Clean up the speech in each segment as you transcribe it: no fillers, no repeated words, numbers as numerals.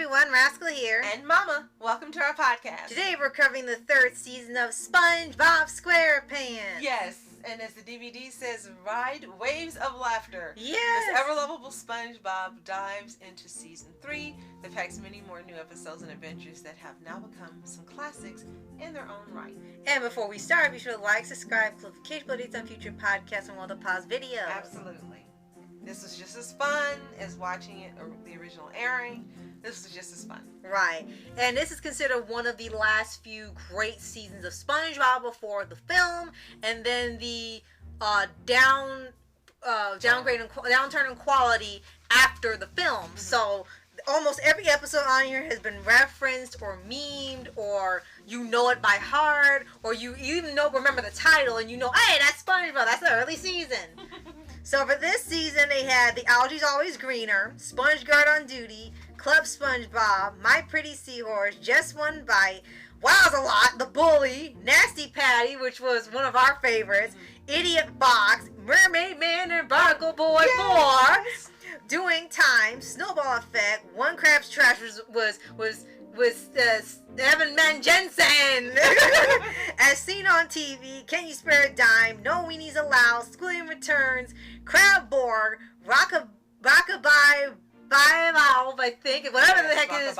everyone, Rascal here. And Mama, welcome to our podcast. Today we're covering the third season of Spongebob Squarepants. Yes, and as the DVD says, ride waves of laughter. Yes. This ever-lovable Spongebob dives into season 3 that packs many more new episodes and adventures that have now become some classics in their own right. And before we start, be sure to like, subscribe, click notification updates on future podcasts and all the pause videos. Absolutely. This was just as fun as watching it, or the original airing. This was just as fun. Right. And this is considered one of the last few great seasons of SpongeBob before the film, and then the downturn in quality after the film. Mm-hmm. So almost every episode on here has been referenced or memed, or you know it by heart, or you even remember the title and you know, hey, that's SpongeBob, that's the early season. So for this season, they had The Algae's Always Greener, Sponge Guard on Duty, Club SpongeBob, My Pretty Seahorse, Just One Bite, Wow's a Lot, The Bully, Nasty Patty, which was one of our favorites, Idiot Box, Mermaid Man and Barnacle Boy 4, Doing Time, Snowball Effect, One Crab's Trash was Evan Man Jensen. As Seen on TV, Can You Spare a Dime, No Weenies Allowed, Squilliam Returns, Crabborg, Rockabye Valve, I think, whatever the heck it is.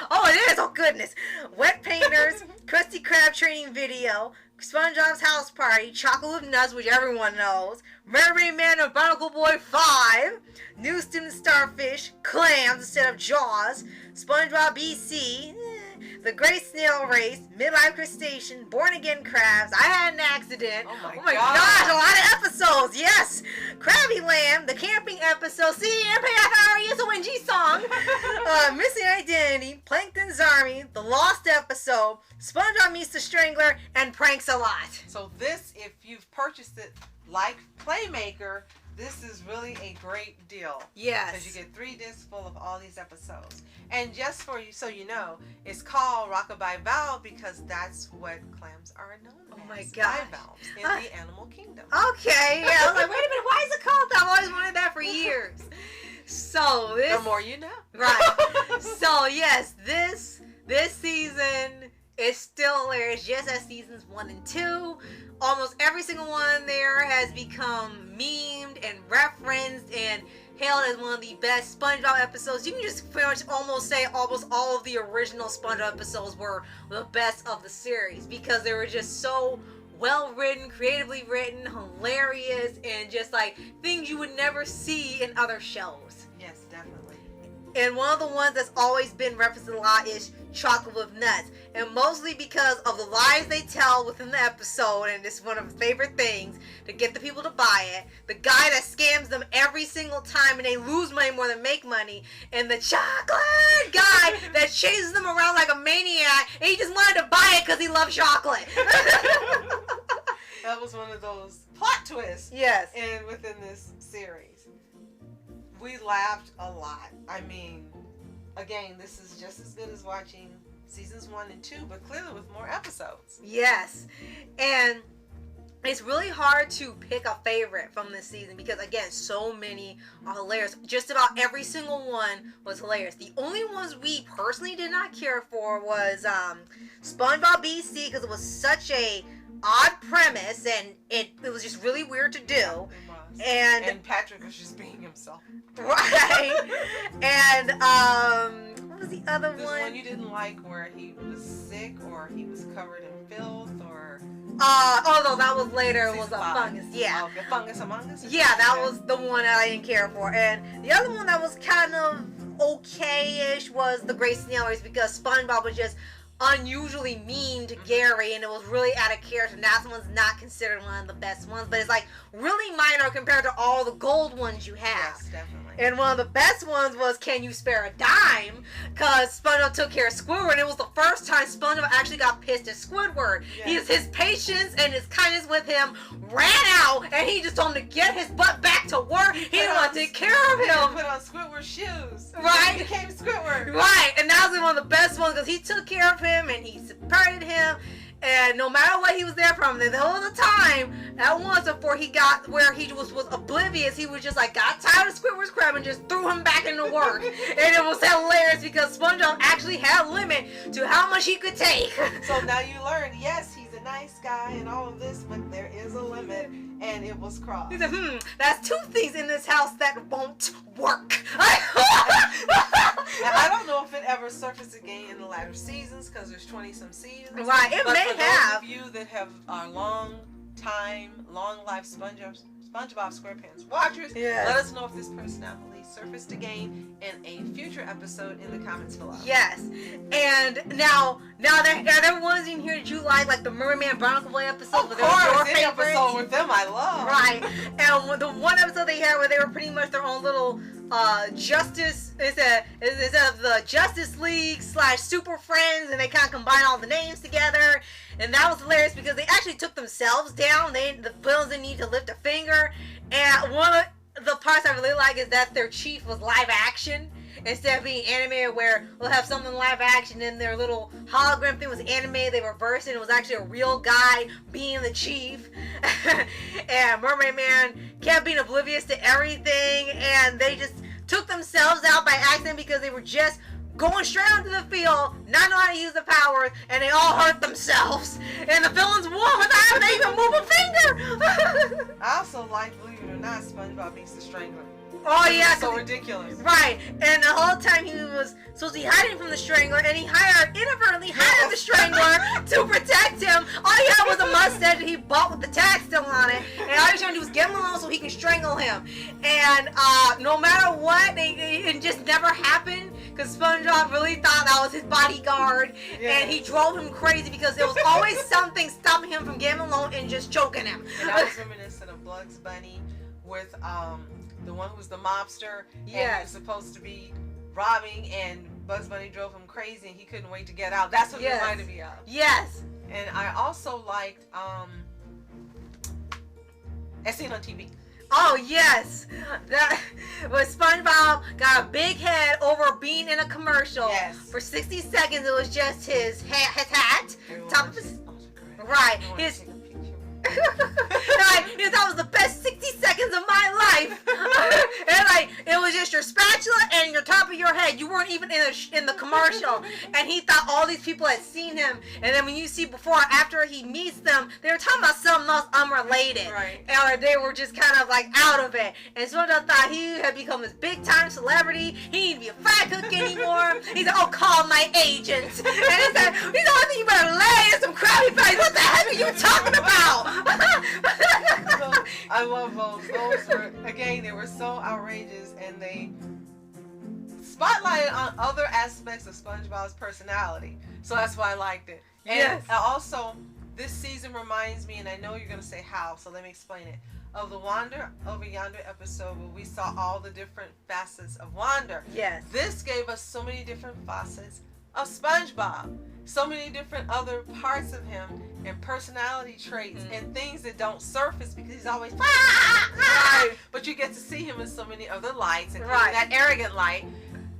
Oh, it is. Oh, goodness. Wet Painters, Krusty Krab Training Video, SpongeBob's House Party, Chocolate with Nuts, which everyone knows, Mermaid Man and Barnacle Boy 5, New Student Starfish, Clams instead of Jaws, SpongeBob BC, The Great Snail Race, Midlife Crustacean, Born Again Crabs, I Had an Accident. Oh my gosh, a lot of episodes, yes. Krabby Land, the camping episode, CMPFRESONG song, Missing Identity, Plankton's Army, The Lost episode, SpongeBob Meets the Strangler, and Pranks a Lot. So this, if you've purchased it like Playmaker, this is really a great deal. Yes. Because you get 3 discs full of all these episodes. And just for you, so you know, it's called Rockabye Valve because that's what clams are known as. Oh my gosh. Bivalves in the animal kingdom. Okay, yeah. I was like, wait a minute, why is it called that? I've always wanted that for years. So this... The more you know. Right. So yes, this season is still hilarious, just as seasons 1 and 2. Almost every single one there has become memed and referenced and hailed as one of the best SpongeBob episodes. You can just pretty much almost say almost all of the original SpongeBob episodes were the best of the series because they were just so well written, creatively written, hilarious, and just like things you would never see in other shows. Yes, definitely. And one of the ones that's always been referenced a lot is Chocolate with Nuts. And mostly because of the lies they tell within the episode, and it's one of my favorite things to get the people to buy it. The guy that scams them every single time and they lose money more than make money. And the chocolate guy that chases them around like a maniac and he just wanted to buy it because he loved chocolate. That was one of those plot twists. Yes. And within this series. We laughed a lot. I mean, again, this is just as good as watching seasons 1 and 2, but clearly with more episodes. Yes. And it's really hard to pick a favorite from this season because, again, so many are hilarious. Just about every single one was hilarious. The only ones we personally did not care for was SpongeBob BC because it was such a odd premise and it was just really weird to do. It was. And Patrick was just being himself. Right. And what was the other one? This one you didn't like where he was sick or he was covered in filth or... no, that was later. It was a fungus. Yeah. The fungus among us? Yeah, that was the one that I didn't care for. And the other one that was kind of okay-ish was The Great Snail Race because SpongeBob was just unusually mean to Gary and it was really out of character, and that one's not considered one of the best ones, but it's like really minor compared to all the gold ones you have. Yes, definitely. And one of the best ones was Can You Spare a Dime? Because SpongeBob took care of Squidward, and it was the first time SpongeBob actually got pissed at Squidward. Yes. His patience and his kindness with him ran out, and he just told him to get his butt back to work. He didn't want to take care of him. He put on Squidward's shoes. Right. He became Squidward. Right. And that was one of the best ones because he took care of him and he supported him. And no matter what he was there from, the whole of the time, at once before he got where he was oblivious, he was just like, got tired of Squidward's crab and just threw him back into work. And it was hilarious because SpongeBob actually had a limit to how much he could take. So now you learn, yes, he's a nice guy and all of this, but there is a limit, and it was crossed. He said, that's two things in this house that won't work. Now, I don't know if it ever surfaced again in the latter seasons, because there's 20-some seasons. Right, it but may for have. those of you that have our long life SpongeBob SquarePants watchers, Yes. let us know if this personality surfaced again in a future episode in the comments below. Yes, and now there ones in here that you like the Merman Barnacle Boy episode. Of where they were your course, any favorites. episode with them I love. Right, and the one episode they had where they were pretty much their own little Justice instead of the Justice League / Super Friends, and they kind of combine all the names together, and that was hilarious because they actually took themselves down. The villains didn't need to lift a finger, and one of the parts I really like is that their chief was live action instead of being animated, where we'll have something live action and their little hologram thing was animated. They reversed it. It was actually a real guy being the chief. And Mermaid Man kept being oblivious to everything, and they just took themselves out by accident because they were just going straight onto the field, not knowing how to use the powers, and they all hurt themselves. And the villains won without having to even move a finger. I also like, believe it or not, SpongeBob beats the Strangler. Oh yeah, So ridiculous. Right, and the whole time he was supposed to be hiding from the Strangler, and he inadvertently hired the Strangler to protect him. All he had was a mustache that he bought with the tag still on it, and all he was trying to do was get him alone so he can strangle him. And no matter what, it just never happened because SpongeBob really thought that was his bodyguard, and he drove him crazy because there was always something stopping him from getting him alone and just choking him. And I was reminiscent of Bugs Bunny with the one who was the mobster, and he was supposed to be robbing, and Bugs Bunny drove him crazy, and he couldn't wait to get out. That's what it reminded me of. Yes. And I also liked As Seen on TV. Oh yes, that was SpongeBob got a big head over being in a commercial. Yes. For 60 seconds, it was just his hat, top of his right. His like, that was the best 60 seconds of my life. And like, it was just your spatula and your top of your head. You weren't even in the commercial. And he thought all these people had seen him. And then when you see before or after he meets them, they were talking about something else unrelated. Right. Or they were just kind of like out of it. And SpongeBob thought he had become this big time celebrity. He didn't need to be a fry cook anymore. He said, "Oh, call my agent." And he said, "You know, I think you better lay in some Krabby Patties. What the heck are you talking about?" I love those. Those were, again, they were so outrageous, and they spotlighted on other aspects of SpongeBob's personality. So that's why I liked it. And also, this season reminds me, and I know you're going to say how, so let me explain it, of the Wander Over Yonder episode where we saw all the different facets of Wander. Yes. This gave us so many different facets of SpongeBob. So many different other parts of him and personality traits and things that don't surface because he's always right. But you get to see him in so many other lights, and that arrogant light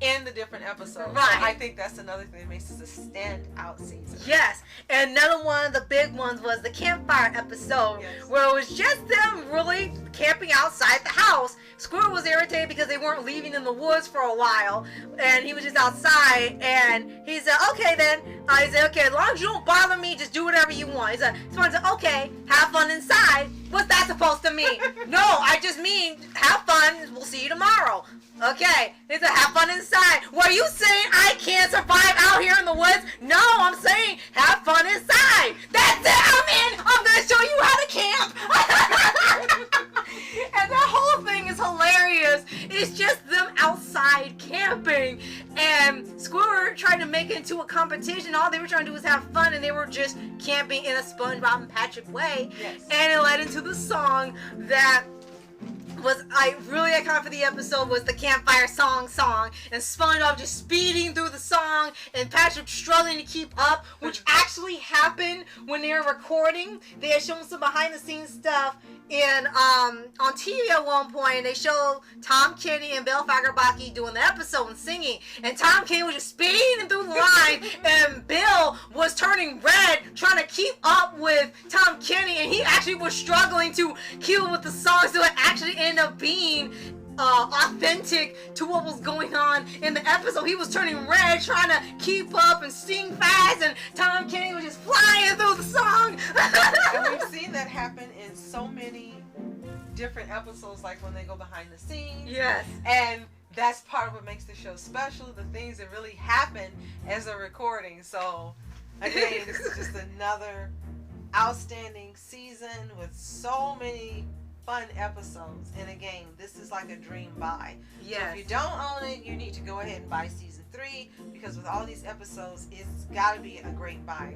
in the different episodes. Right. So I think that's another thing that makes this a standout season. Yes. And another one of the big ones was the campfire episode where it was just them really camping outside the house. Squirrel was irritated because they weren't leaving in the woods for a while, and he was just outside, and he said, "Okay then." He said, "Okay, as long as you don't bother me, just do whatever you want." He said, "Okay, have fun inside." What's that supposed to mean? No, I just mean have fun. We'll see you tomorrow. Okay. He said, "Have fun inside." Were you saying I can't survive out here in the woods? No, I'm saying have fun inside. That's it. I'm in. I'm gonna show you how to camp. And that whole thing is hilarious. It's just them outside camping, and Squidward tried to make it into a competition. All they were trying to do was have fun, and they were just camping in a SpongeBob and Patrick way. Yes. And it led into the song that was really iconic for the episode, was the campfire song, and SpongeBob just speeding through the song and Patrick struggling to keep up, which actually happened when they were recording. They had shown some behind the scenes stuff on TV at one point. They showed Tom Kenny and Bill Fagerbaki doing the episode and singing, and Tom Kenny was just speeding through the line, and Bill was turning red trying to keep up with Tom Kenny, and he actually was struggling to keep with the song, so it actually ended up being authentic to what was going on in the episode. He was turning red trying to keep up and sing fast, and Tom Kenny was just flying through the song. And we've seen that happen in so many different episodes, like when they go behind the scenes. Yes. And that's part of what makes the show special, the things that really happen as they're recording. So again, this is just another outstanding season with so many fun episodes. And again, this is like a dream buy. Yes. So if you don't own it, you need to go ahead and buy season 3, because with all these episodes, it's got to be a great buy.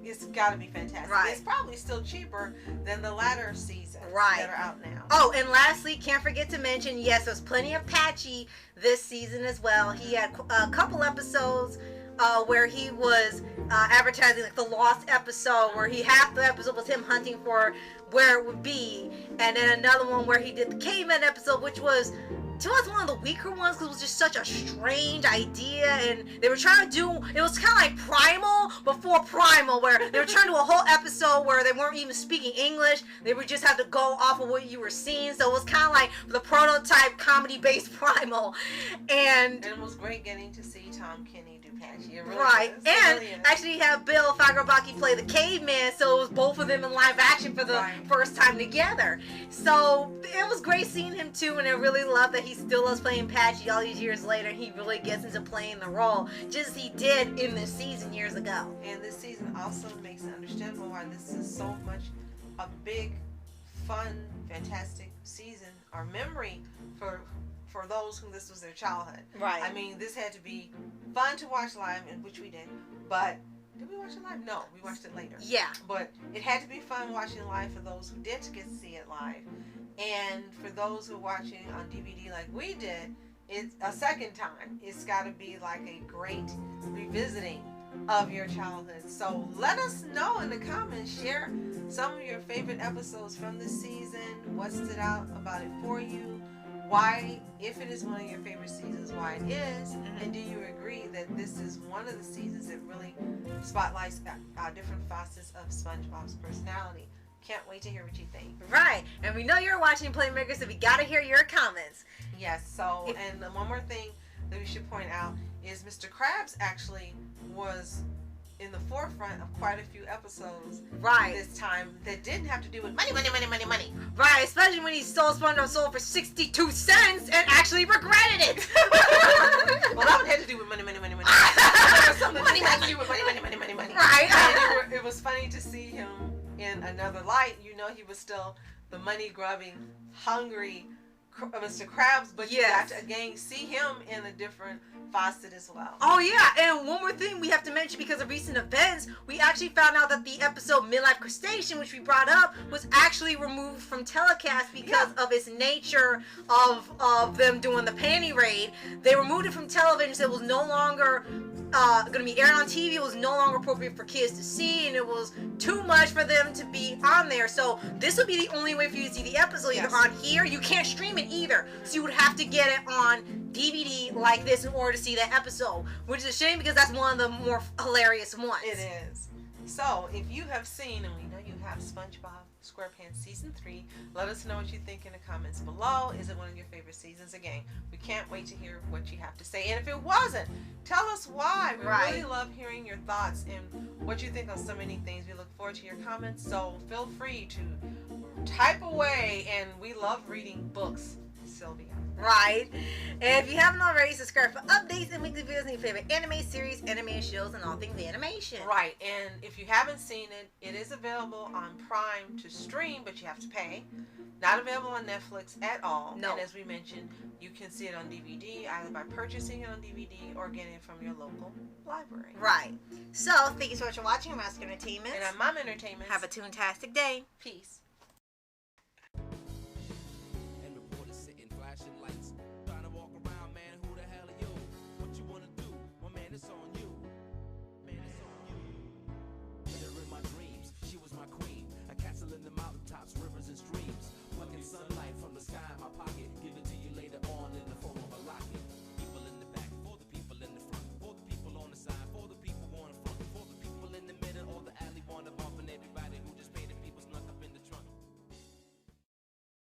It's got to be fantastic. Right. It's probably still cheaper than the latter seasons that are out now. Oh, and lastly, can't forget to mention, yes, there's plenty of Patchy this season as well. He had a couple episodes where he was advertising, like the Lost episode, where half the episode was him hunting for where it would be, and then another one where he did the caveman episode, which was, to us, one of the weaker ones, because it was just such a strange idea, and they were trying to do, it was kind of like Primal before Primal, where they were trying to do a whole episode where they weren't even speaking English. They would just have to go off of what you were seeing, so it was kind of like the prototype comedy-based Primal. And it was great getting to see Tom Kenny do Patchy. It really right, is. and Really is. actually have Bill Fagerbakke play the caveman, so it was both of them in live action for the first time together. So it was great seeing him too, and I really love that he still loves playing Patchy all these years later. He really gets into playing the role, just as he did in this season years ago. And this season also makes it understandable why this is so much a big, fun, fantastic season or memory for those who this was their childhood. Right. I mean, this had to be fun to watch live, and which we did. But did we watch it live? No, we watched it later. Yeah. But it had to be fun watching live for those who did get to see it live, and for those who are watching on DVD like we did, it's a second time. It's got to be like a great revisiting of your childhood. So let us know in the comments. Share some of your favorite episodes from this season. What stood out about it for you? Why, if it is one of your favorite seasons, why it is, and do you agree that this is one of the seasons that really spotlights different facets of SpongeBob's personality? Can't wait to hear what you think. Right, and we know you're watching Playmakers, so we gotta hear your comments. Yes, so, and one more thing that we should point out is Mr. Krabs actually was in the forefront of quite a few episodes this time that didn't have to do with money. Right, especially when he stole SpongeBob's soul for 62 cents and actually regretted it. Well, that one had to do with money. There was something that had to do with money. Right. And it was funny to see him in another light. You know, he was still the money-grubbing, hungry Mr. Krabs, but you got to again see him in a different facet as well. Oh yeah, and one more thing we have to mention, because of recent events, we actually found out that the episode Midlife Crustacean, which we brought up, was actually removed from telecast because of its nature of them doing the panty raid. They removed it from television, so it was no longer going to be aired on TV. It was no longer appropriate for kids to see, and it was too much for them to be on there. So this would be the only way for you to see the episode, either on here. You can't stream it either, so you would have to get it on DVD like this in order to see that episode, which is a shame because that's one of the more hilarious ones. It is. So if you have seen, and we know you have, SpongeBob SquarePants Season 3, let us know what you think in the comments below. Is it one of your favorite seasons? Again, we can't wait to hear what you have to say. And if it wasn't, tell us why. We really love hearing your thoughts and what you think on so many things. We look forward to your comments, so feel free to type away, and we love reading books, Sylvia. Right. And if you haven't already, subscribe for updates and weekly videos on your favorite anime series, animated shows, and all things animation. Right. And if you haven't seen it, it is available on Prime to stream, but you have to pay. Not available on Netflix at all. No. And as we mentioned, you can see it on DVD either by purchasing it on DVD or getting it from your local library. Right. So, thank you so much for watching Mask Entertainment. And I'm Mom Entertainment. Have a toontastic day. Peace.